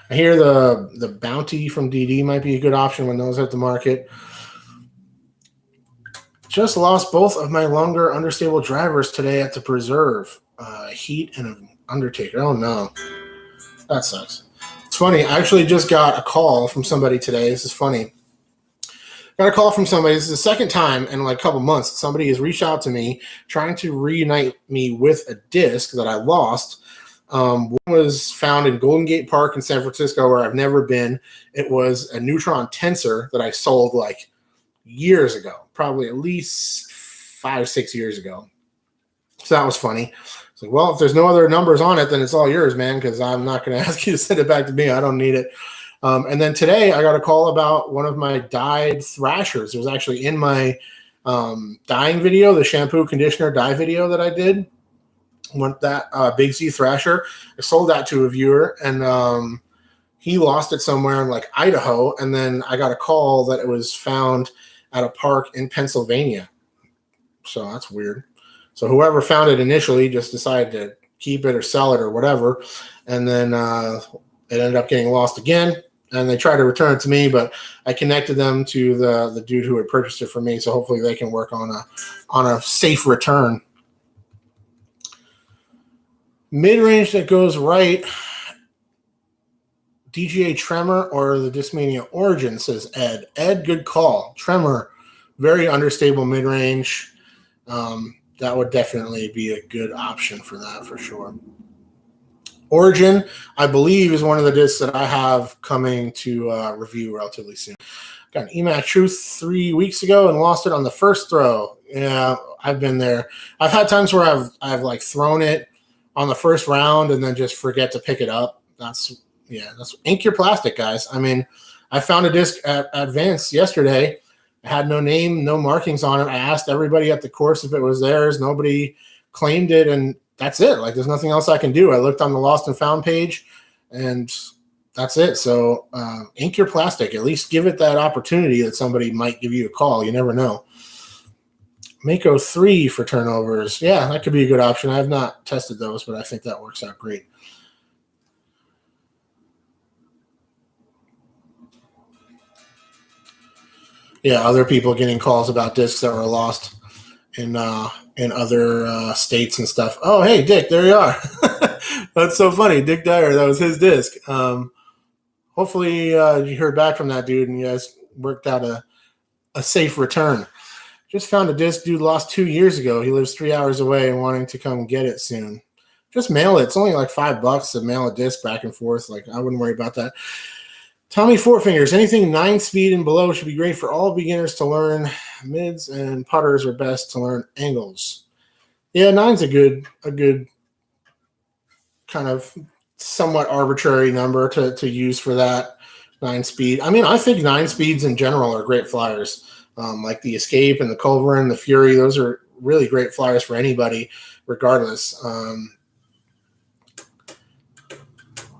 I hear the Bounty from DD might be a good option when those hit the market. Just lost both of my longer understable drivers today at the preserve. Heat and an Undertaker. Oh no, that sucks. It's funny. I actually just got a call from somebody today. This is funny. Got a call from somebody. This is the second time in like a couple months. Somebody has reached out to me trying to reunite me with a disc that I lost. One was found in Golden Gate Park in San Francisco where I've never been. It was a Neutron Tensor that I sold like years ago, probably at least 5-6 years ago. So that was funny. It's like, well, if there's no other numbers on it, then it's all yours, man, because I'm not going to ask you to send it back to me. I don't need it. And then today I got a call about one of my dyed Thrashers. It was actually in my dyeing video, the shampoo, conditioner, dye video that I did. Went that Big Z Thrasher. I sold that to a viewer, and he lost it somewhere in like Idaho. And then I got a call that it was found at a park in Pennsylvania. So that's weird. So whoever found it initially just decided to keep it or sell it or whatever. And then it ended up getting lost again. And they tried to return it to me, but I connected them to the dude who had purchased it for me. So hopefully they can work on a safe return. Mid-range that goes right, DGA Tremor or the Discmania Origin, says Ed. Ed, good call. Tremor, very understable mid-range. That would definitely be a good option for that for sure. Origin, I believe, is one of the discs that I have coming to review relatively soon. Got an EMAT Truth 3 weeks ago and lost it on the first throw. Yeah, I've been there. I've had times where I've like thrown it on the first round and then just forget to pick it up. That's ink your plastic, guys. I mean, I found a disc at Advance yesterday. It had no name, no markings on it. I asked everybody at the course if it was theirs. Nobody claimed it, and that's it. Like, there's nothing else I can do. I looked on the Lost and Found page, and that's it. So ink your plastic. At least give it that opportunity that somebody might give you a call. You never know. Mako 3 for turnovers. Yeah, that could be a good option. I have not tested those, but I think that works out great. Yeah, other people getting calls about discs that were lost in other states and stuff. Oh, hey, Dick, there you are. That's so funny. Dick Dyer, that was his disc. Hopefully you heard back from that dude and you guys worked out a safe return. Just found a disc dude lost 2 years ago. He lives 3 hours away and wanting to come get it soon. Just mail it. It's only like $5 to mail a disc back and forth. Like, I wouldn't worry about that. Tommy Four Fingers, anything 9-speed and below should be great for all beginners to learn. Mids and putters are best to learn angles. Yeah, 9's a good kind of somewhat arbitrary number to use for that 9-speed. I mean, I think 9 speeds in general are great flyers. Like the Escape and the Culverin, the Fury, those are really great flyers for anybody, regardless.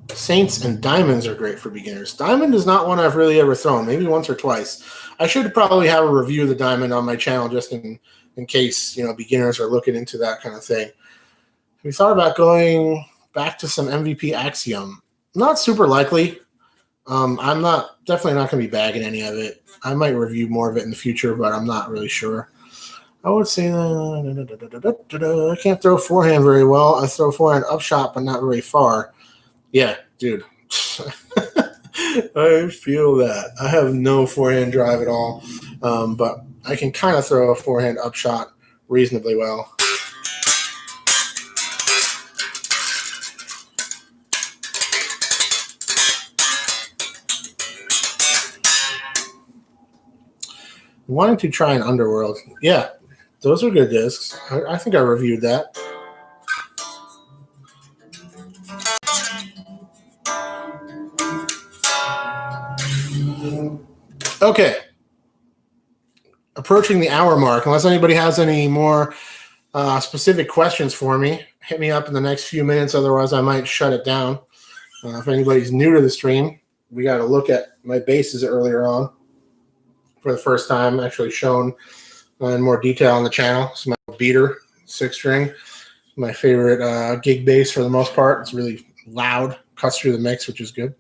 Saints and Diamonds are great for beginners. Diamond is not one I've really ever thrown, maybe once or twice. I should probably have a review of the Diamond on my channel just in case, beginners are looking into that kind of thing. We thought about going back to some MVP Axiom. Not super likely. I'm definitely not going to be bagging any of it. I might review more of it in the future, but I'm not really sure. I would say I can't throw forehand very well. I throw forehand upshot, but not very far. Yeah, dude. I feel that. I have no forehand drive at all, but I can kind of throw a forehand upshot reasonably well. Wanting to try an Underworld. Yeah, those are good discs. I think I reviewed that. Okay. Approaching the hour mark. Unless anybody has any more specific questions for me, hit me up in the next few minutes. Otherwise, I might shut it down. If anybody's new to the stream, we got to look at my bases earlier on for the first time, actually shown in more detail on the channel. It's my beater, 6-string. My favorite gig bass for the most part. It's really loud, cuts through the mix, which is good.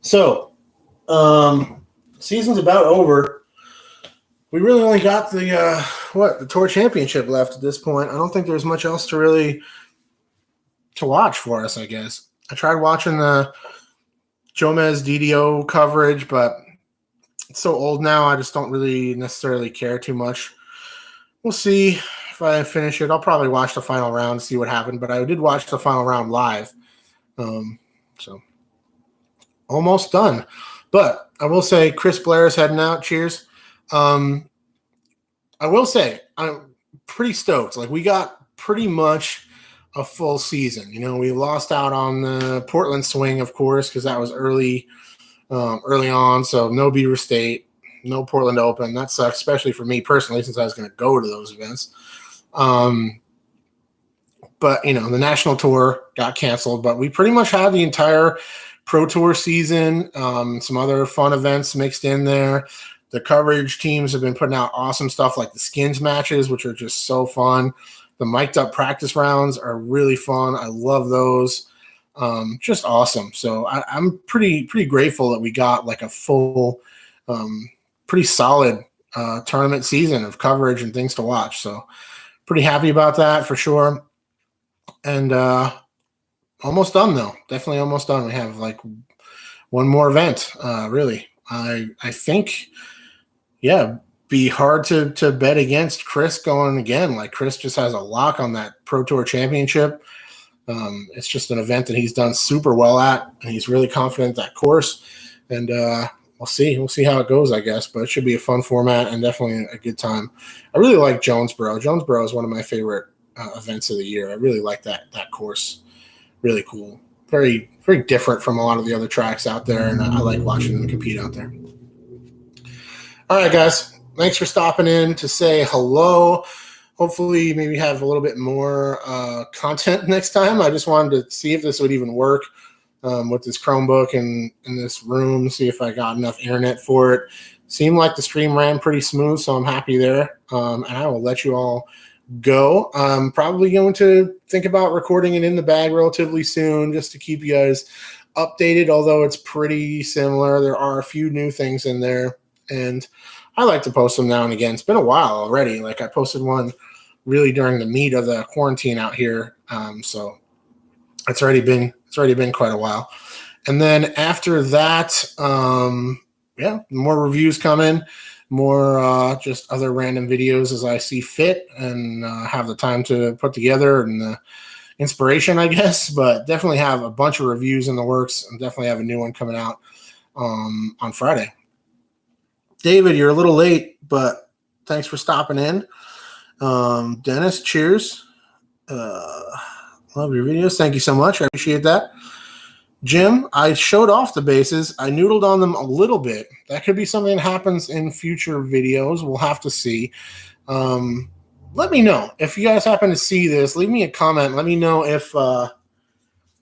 So, season's about over. We really only got the Tour Championship left at this point. I don't think there's much else to watch for us, I guess. I tried watching the Jomez DDO coverage, but it's so old now, I just don't really necessarily care too much. We'll see if I finish it. I'll probably watch the final round to see what happened, but I did watch the final round live. So almost done. But I will say Chris Blair is heading out. Cheers. I will say I'm pretty stoked. Like, we got pretty much a full season. You know, we lost out on the Portland swing, of course, because that was early on. So no Beaver State, no Portland Open. That sucks, especially for me personally, since I was going to go to those events. But, you know, the national tour got canceled, but we pretty much had the entire Pro Tour season, some other fun events mixed in there. The coverage teams have been putting out awesome stuff like the skins matches, which are just so fun. The mic'd up practice rounds are really fun. I love those. Just awesome. So I'm pretty grateful that we got like a full, pretty solid tournament season of coverage and things to watch. So pretty happy about that for sure. And almost done though. Definitely almost done. We have like one more event. Really, I think, yeah, be hard to bet against Chris going again. Like, Chris just has a lock on that Pro Tour Championship. It's just an event that he's done super well at, and he's really confident that course. And we'll see. We'll see how it goes, I guess. But it should be a fun format and definitely a good time. I really like Jonesboro. Jonesboro is one of my favorite events of the year. I really like that course. Really cool. Very, very different from a lot of the other tracks out there, and I like watching them compete out there. All right, guys. Thanks for stopping in to say hello. Hopefully, maybe have a little bit more content next time. I just wanted to see if this would even work with this Chromebook and in this room, see if I got enough internet for it. Seemed like the stream ran pretty smooth, so I'm happy there. And I will let you all go. I'm probably going to think about recording it in the bag relatively soon just to keep you guys updated, although it's pretty similar. There are a few new things in there, and I like to post them now and again. It's been a while already. Like, I posted one really during the meat of the quarantine out here. So it's already been quite a while. And then after that, more reviews coming. More just other random videos as I see fit and have the time to put together and the inspiration, I guess. But definitely have a bunch of reviews in the works and definitely have a new one coming out on Friday. David, you're a little late, but thanks for stopping in. Dennis, cheers. Love your videos. Thank you so much. I appreciate that. Jim, I showed off the bases. I noodled on them a little bit. That could be something that happens in future videos. We'll have to see. Let me know. If you guys happen to see this, leave me a comment. Let me know if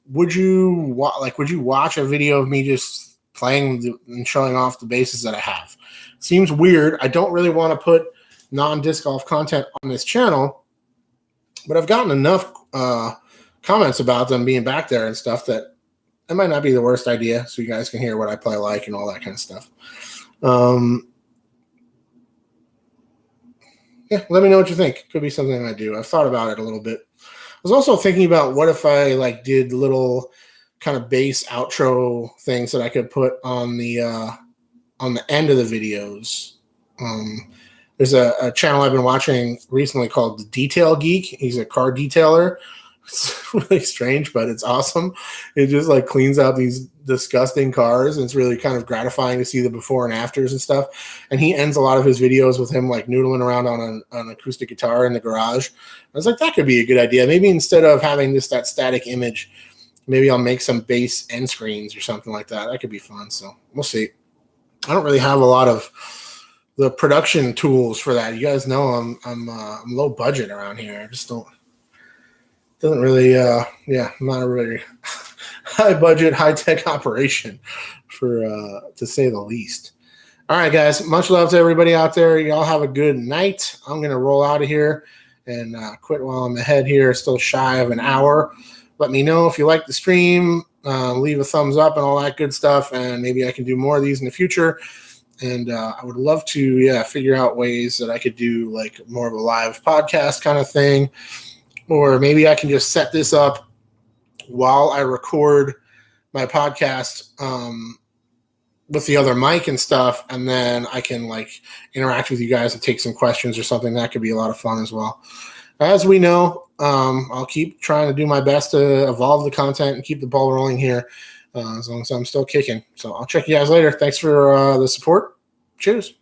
would you watch a video of me just playing and showing off the bases that I have. Seems weird. I don't really want to put non-disc golf content on this channel, but I've gotten enough comments about them being back there and stuff that it might not be the worst idea, so you guys can hear what I play like and all that kind of stuff. Yeah, let me know what you think. Could be something I do. I've thought about it a little bit. I was also thinking about what if I like did little kind of bass outro things that I could put on the end of the videos. There's a channel I've been watching recently called The Detail Geek. He's a car detailer. It's really strange, but it's awesome. It just like cleans out these disgusting cars, and it's really kind of gratifying to see the before and afters and stuff. And he ends a lot of his videos with him like noodling around on an acoustic guitar in the garage. I was like, that could be a good idea. Maybe instead of having that static image, maybe I'll make some bass end screens or something like that. That could be fun. So we'll see. I don't really have a lot of the production tools for that. You guys know I'm low budget around here. I just don't. Doesn't really, I'm not a really high budget, high tech operation, to say the least. All right, guys. Much love to everybody out there. Y'all have a good night. I'm gonna roll out of here and quit while I'm ahead here. Still shy of an hour. Let me know if you like the stream. Leave a thumbs up and all that good stuff, and maybe I can do more of these in the future. And I would love to, figure out ways that I could do like more of a live podcast kind of thing. Or maybe I can just set this up while I record my podcast with the other mic and stuff, and then I can like interact with you guys and take some questions or something. That could be a lot of fun as well. As we know, I'll keep trying to do my best to evolve the content and keep the ball rolling here as long as I'm still kicking. So I'll check you guys later. Thanks for the support. Cheers.